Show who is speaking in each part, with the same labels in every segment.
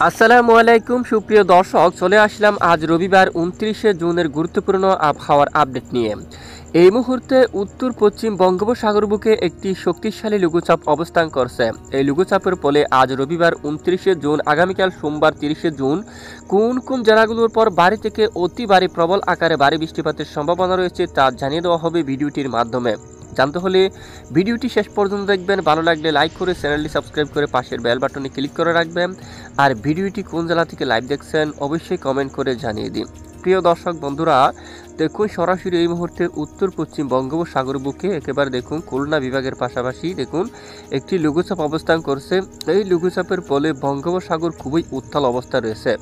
Speaker 1: আসসালামু আলাইকুম সুপ্রিয় দর্শক, চলে আসলাম আজ রবিবার 29শে জুনের গুরুত্বপূর্ণ আবহাওয়ার আপডেট নিয়ে। এই মুহূর্তে উত্তর পশ্চিম বঙ্গোপসাগর বুকে একটি শক্তিশালী লঘুচাপ অবস্থান করছে। এই লঘুচাপের ফলে আজ রবিবার 29শে জুন, আগামীকাল সোমবার 30শে জুন কোন কোন জেলাগুলোর পর ভারী থেকে অতি ভারী প্রবল আকারে ভারী বৃষ্টিপাতের সম্ভাবনা রয়েছে তা জানিয়ে দেওয়া হবে ভিডিওটির মাধ্যমে। জানতে হলে ভিডিওটি শেষ পর্যন্ত দেখবেন। ভালো লাগলে লাইক করে চ্যানেলটি সাবস্ক্রাইব করে পাশের বেল বাটনে ক্লিক করে রাখবেন। আর ভিডিওটি কোন জেলা থেকে লাইভ দেখছেন অবশ্যই কমেন্ট করে জানিয়ে দিন। প্রিয় দর্শক বন্ধুরা, দেখুন সরাসরি এই মুহূর্তে উত্তর পশ্চিম বঙ্গোপসাগর বুকে একেবারে দেখুন খুলনা বিভাগের পাশাপাশি দেখুন একটি লঘুচাপ অবস্থান করছে। এই লঘুচাপের ফলে বঙ্গোপসাগর খুবই উত্তাল অবস্থা রয়েছে।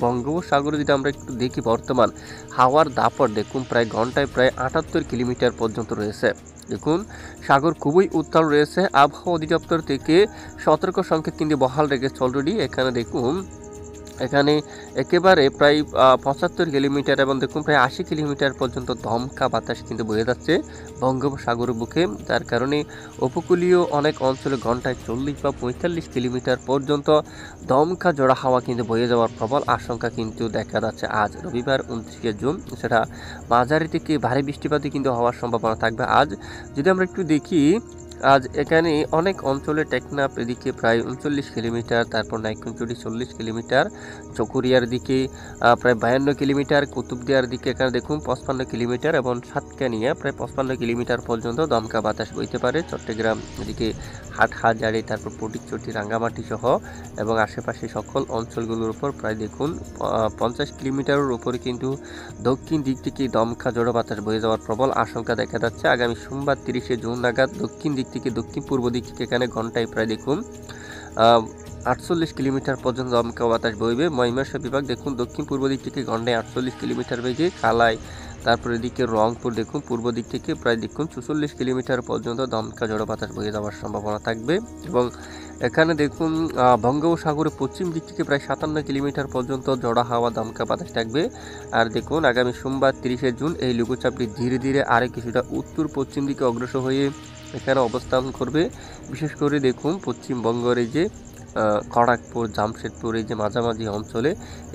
Speaker 1: বঙ্গোপসাগরে যদি আমরা একটু দেখি, বর্তমান হাওয়ার দাপট দেখুন প্রায় ঘন্টায় প্রায় 78 কিলোমিটার পর্যন্ত রয়েছে। দেখুন সাগর খুবই উত্তাল রয়েছে। আবহাওয়া অধিদপ্তর থেকে সতর্ক সংকেত কিন্তু বহাল রেখেছে অলরেডি। এখানে দেখুন এখানে একেবারে প্রায় 75 কিলোমিটার এবং দেখুন প্রায় 80 কিলোমিটার পর্যন্ত দমকা বাতাস কিন্তু বয়ে যাচ্ছে বঙ্গোপসাগর বুকে, যার কারণে উপকূলীয় অনেক অঞ্চলে ঘন্টায় 40 বা 45 কিলোমিটার পর্যন্ত দমকা জোড়া হাওয়া কিন্তু বয়ে যাওয়ার প্রবল আশঙ্কা কিন্তু দেখা যাচ্ছে আজ রবিবার 29শে জুন। সেটা মাঝারি থেকে ভারী বৃষ্টিপাতই কিন্তু হওয়ার সম্ভাবনা থাকবে আজ। যদি আমরা একটু দেখি, আজ এখানে অনেক অঞ্চলে টেকনাফ এদিকে প্রায় 39 কিলোমিটার, তারপর নাইকুঞ্চুরি 40 কিলোমিটার, চকুরিয়ার দিকে প্রায় 52 কিলোমিটার, কুতুবদিয়ার দিকে এখানে দেখুন 55 কিলোমিটার এবং সাতকানিয়া প্রায় 55 কিলোমিটার পর্যন্ত দমকা বাতাস বইতে পারে। চট্টগ্রাম এদিকে হাটহাজারী, তারপর ফটিকছড়ি, রাঙ্গামাটি সহ এবং আশেপাশে সকল অঞ্চলগুলোর উপর প্রায় দেখুন 50 কিলোমিটারের উপরে কিন্তু দক্ষিণ দিক থেকে দমকা জোড়া বাতাস বয়ে যাওয়ার প্রবল আশঙ্কা দেখা যাচ্ছে। আগামী সোমবার 30শে জুন নাগাদ দক্ষিণ দিক থেকে দক্ষিণ পূর্ব দিক থেকে এখানে ঘন্টায় প্রায় দেখুন 48 কিলোমিটার পর্যন্ত দমকা বাতাস বইবে। ময়মনসিংহ বিভাগ দেখুন দক্ষিণ পূর্ব দিক থেকে ঘন্টায় 48 কিলোমিটার বেগে, কালাই তারপর এদিকে রংপুর দেখুন পূর্ব দিক থেকে প্রায় দেখুন 44 কিলোমিটার পর্যন্ত দমকা জোড়া বাতাস বয়ে যাওয়ার সম্ভাবনা থাকবে। এবং এখানে দেখুন বঙ্গোপসাগরের পশ্চিম দিক থেকে প্রায় 57 কিলোমিটার পর্যন্ত জোড়া হাওয়া দমকা বাতাস থাকবে। আর দেখুন আগামী সোমবার 30শে জুন এই লঘুচাপটি ধীরে ধীরে আরও কিছুটা উত্তর পশ্চিম দিকে অগ্রসর হয়ে এখানে অবস্থান করবে। বিশেষ করে দেখুন পশ্চিমবঙ্গের এই যে খড়গপুর, জামশেদপুর এই যে মাঝামাঝি অঞ্চলে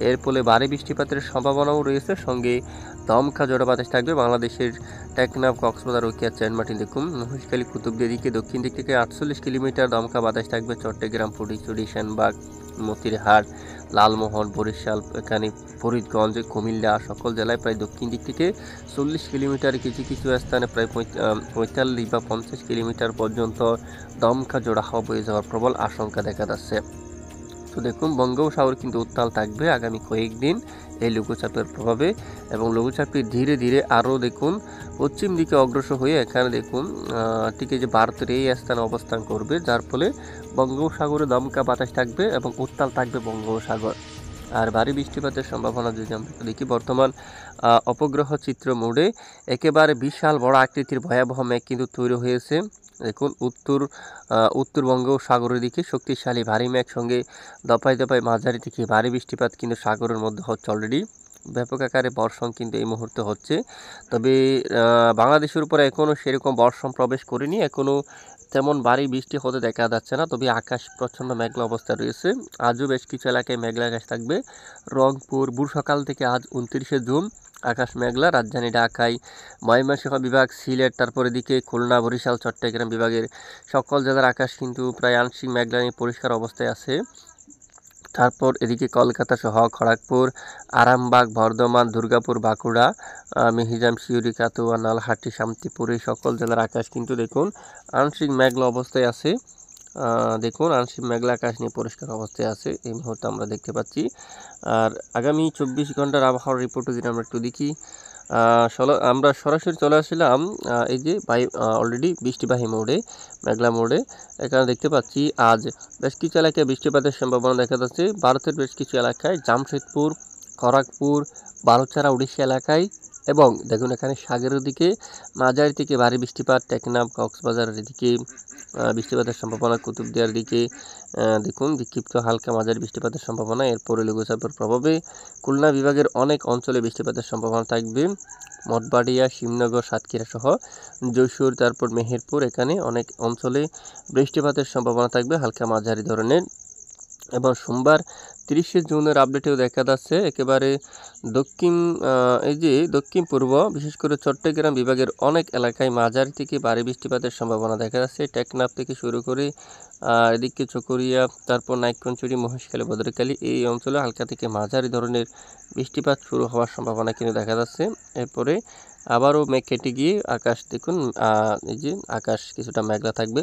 Speaker 1: এর ফলে ভারী বৃষ্টিপাতের সম্ভাবনাও রয়েছে, সঙ্গে দমকা জোড়া বাতাস থাকবে। বাংলাদেশের টেকনাফ, কক্সবাজার, রোকিয়া, চানমাটি দেখুন মহেশখালী, কুতুবদিয়া দিকে দক্ষিণ দিক থেকে 48 কিলোমিটার দমকা বাতাস থাকবে। চট্টগ্রাম, ফটিকছড়ি, সেনবাগ, মতিরহাট, লালমোহন, বরিশাল, এখানে ফরিদগঞ্জ, কুমিল্লা সকল জেলায় প্রায় দক্ষিণ দিক থেকে 40 কিলোমিটার, কিছু কিছু স্থানে প্রায় 45 বা 50 কিলোমিটার পর্যন্ত দমকা জোড়া হাওয়া বয়ে যাওয়ার প্রবল আশঙ্কা দেখা যাচ্ছে। তো দেখুন বঙ্গোপসাগর কিন্তু উত্তাল থাকবে আগামী কয়েকদিন এই লঘুচাপের প্রভাবে, এবং লঘুচাপটি ধীরে ধীরে আরও দেখুন পশ্চিম দিকে অগ্রসর হয়ে এখানে দেখুন ঠিক এই যে ভারতের এই স্থানে অবস্থান করবে, যার ফলে বঙ্গোপসাগরে দমকা বাতাস থাকবে এবং উত্তাল থাকবে বঙ্গোপসাগর। আর ভারী বৃষ্টিপাতের সম্ভাবনা যদি আমরা দেখি, বর্তমান অপগ্রহ চিত্র মোডে একেবারে বিশাল বড় আকৃতির ভয়াবহ মেঘ কিন্তু তৈরি হয়েছে। দেখুন উত্তর বঙ্গোপসাগরের দিকে শক্তিশালী ভারী মেঘ, সঙ্গে দফায় দফায় মাঝারি থেকে ভারী বৃষ্টিপাত কিন্তু সাগরের মধ্যে হচ্ছে অলরেডি। ব্যাপক আকারে বর্ষণ কিন্তু এই মুহূর্তে হচ্ছে। তবে বাংলাদেশের উপরে এখনও সেরকম বর্ষণ প্রবেশ করেনি, এখনও তেমন ভারী বৃষ্টি হতে দেখা যাচ্ছে না। তবে আকাশ প্রচ্ছন্ন মেঘলা অবস্থা রয়েছে। আজও বেশ কিছু এলাকায় মেঘলা আকাশ থাকবে। রংপুর ভোর সকাল থেকে আজ 29শে জুন আকাশ মেঘলা। রাজধানী ঢাকায়, ময়মনসিংহ বিভাগ, সিলেট, তারপর এদিকে খুলনা, বরিশাল, চট্টগ্রাম বিভাগের সকল জেলার আকাশ কিন্তু প্রায় আংশিক মেঘলা নিয়ে পরিষ্কার অবস্থায় আছে। তারপর এদিকে কলকাতা সহ খড়গপুর, আরামবাগ, বর্ধমান, দুর্গাপুর, বাঁকুড়া, মেহিজাম, সিউড়ি, কাতুয়া, নলহাটি, শান্তিপুর এই সকল জেলার আকাশ কিন্তু দেখুন আংশিক মেঘলা অবস্থায় আছে। দেখুন আংশিক মেঘলা আকাশ নিয়ে পরিষ্কার অবস্থায় আছে এই মুহূর্তে আমরা দেখতে পাচ্ছি। আর আগামী 24 ঘন্টার আবহাওয়ার রিপোর্টও যদি আমরা একটু দেখি, আমরা সরাসরি চলে আসলাম এই যে অলরেডি বৃষ্টিবাহী মোডে, মেঘলা মোডে। এখানে দেখতে পাচ্ছি আজ বেশ কিছু এলাকায় বৃষ্টিপাতের সম্ভাবনা দেখা যাচ্ছে। ভারতের বেশ কিছু এলাকায়, জামশেদপুর, খড়গপুর, বালুচারা, উড়িষ্যা এলাকায়, এবং দেখুন এখানে সাগরের দিকে মাঝারি থেকে ভারী বৃষ্টিপাত, টেকনাফ, কক্সবাজারের দিকে বৃষ্টিপাতের সম্ভাবনা, কুতুবদিয়ার দিকে দেখুন বিক্ষিপ্ত হালকা মাঝারি বৃষ্টিপাতের সম্ভাবনা। এরপরে লঘুচাপের প্রভাবে খুলনা বিভাগের অনেক অঞ্চলে বৃষ্টিপাতের সম্ভাবনা থাকবে। মঠবাড়িয়া, শিবনগর, সাতক্ষীরা সহ যশোর, তারপর মেহেরপুর, এখানে অনেক অঞ্চলে বৃষ্টিপাতের সম্ভাবনা থাকবে হালকা মাঝারি ধরনের। এবং সোমবার 30শে জুনের আপডেটেও দেখা যাচ্ছে একেবারে দক্ষিণ এই যে দক্ষিণ পূর্ব বিশেষ করে চট্টগ্রাম বিভাগের অনেক এলাকায় মাঝারি থেকে ভারী বৃষ্টিপাতের সম্ভাবনা দেখা যাচ্ছে। টেকনাফ থেকে শুরু করে এদিকে চকরিয়া, তারপর নাইক্ষ্যংছড়ি, মহেশখালী, ভদ্রখালী এই অঞ্চলে হালকা থেকে মাঝারি ধরনের বৃষ্টিপাত শুরু হওয়ার সম্ভাবনা কিন্তু দেখা যাচ্ছে। এরপরে আবারও মেঘ কেটে গিয়ে আকাশ দেখুন, এই যে আকাশ কিছুটা মেঘলা থাকবে।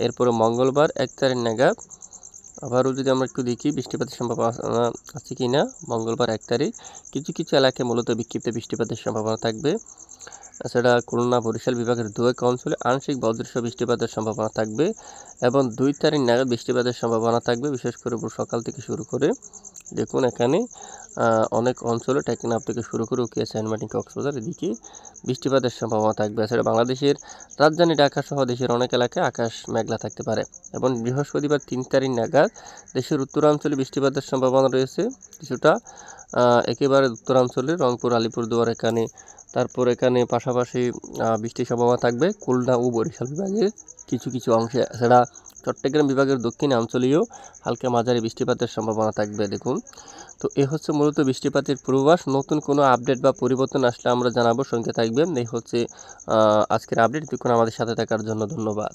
Speaker 1: এরপরে মঙ্গলবার 1 তারিখ নাগাদ আবারও যদি আমরা একটু দেখি বৃষ্টিপাতের সম্ভাবনা আছে কি না। মঙ্গলবার 1 তারিখ কিছু কিছু এলাকায় মূলত বিক্ষিপ্ত বৃষ্টিপাতের সম্ভাবনা থাকবে। এছাড়া খুলনা, বরিশাল বিভাগের দু-এক অঞ্চলে আংশিক বজ্রসহ বৃষ্টিপাতের সম্ভাবনা থাকবে এবং 2 তারিখ নাগাদ বৃষ্টিপাতের সম্ভাবনা থাকবে, বিশেষ করে সকাল থেকে শুরু করে। দেখুন এখানে অনেক অঞ্চলে টেকনাফ থেকে শুরু করে উকিয়া, সেন্ট মার্টিন, কক্সবাজার এদিকে বৃষ্টিপাতের সম্ভাবনা থাকবে। এছাড়া বাংলাদেশের রাজধানী ঢাকা সহ দেশের অনেক এলাকায় আকাশ মেঘলা থাকতে পারে এবং বৃহস্পতিবার 3 তারিখ নাগাদ দেশের উত্তরাঞ্চলে বৃষ্টিপাতের সম্ভাবনা রয়েছে কিছুটা, একেবারে উত্তরাঞ্চলে রংপুর, আলিপুরদুয়ার এখানে, তারপর এখানে পাশাপাশি বৃষ্টির সম্ভাবনা থাকবে খুলনা ও বরিশাল বিভাগের কিছু কিছু অংশে। এছাড়া চট্টগ্রাম বিভাগের দক্ষিণ অঞ্চলেও হালকা মাঝারি বৃষ্টিপাতের সম্ভাবনা থাকবে। দেখুন, তো এ হচ্ছে মূলত বৃষ্টিপাতের পূর্বাভাস। নতুন কোনো আপডেট বা পরিবর্তন আসলে আমরা জানাবো, সঙ্গে থাকবেন। এই হচ্ছে আজকের আপডেট। দেখুন, আমাদের সাথে থাকার জন্য ধন্যবাদ।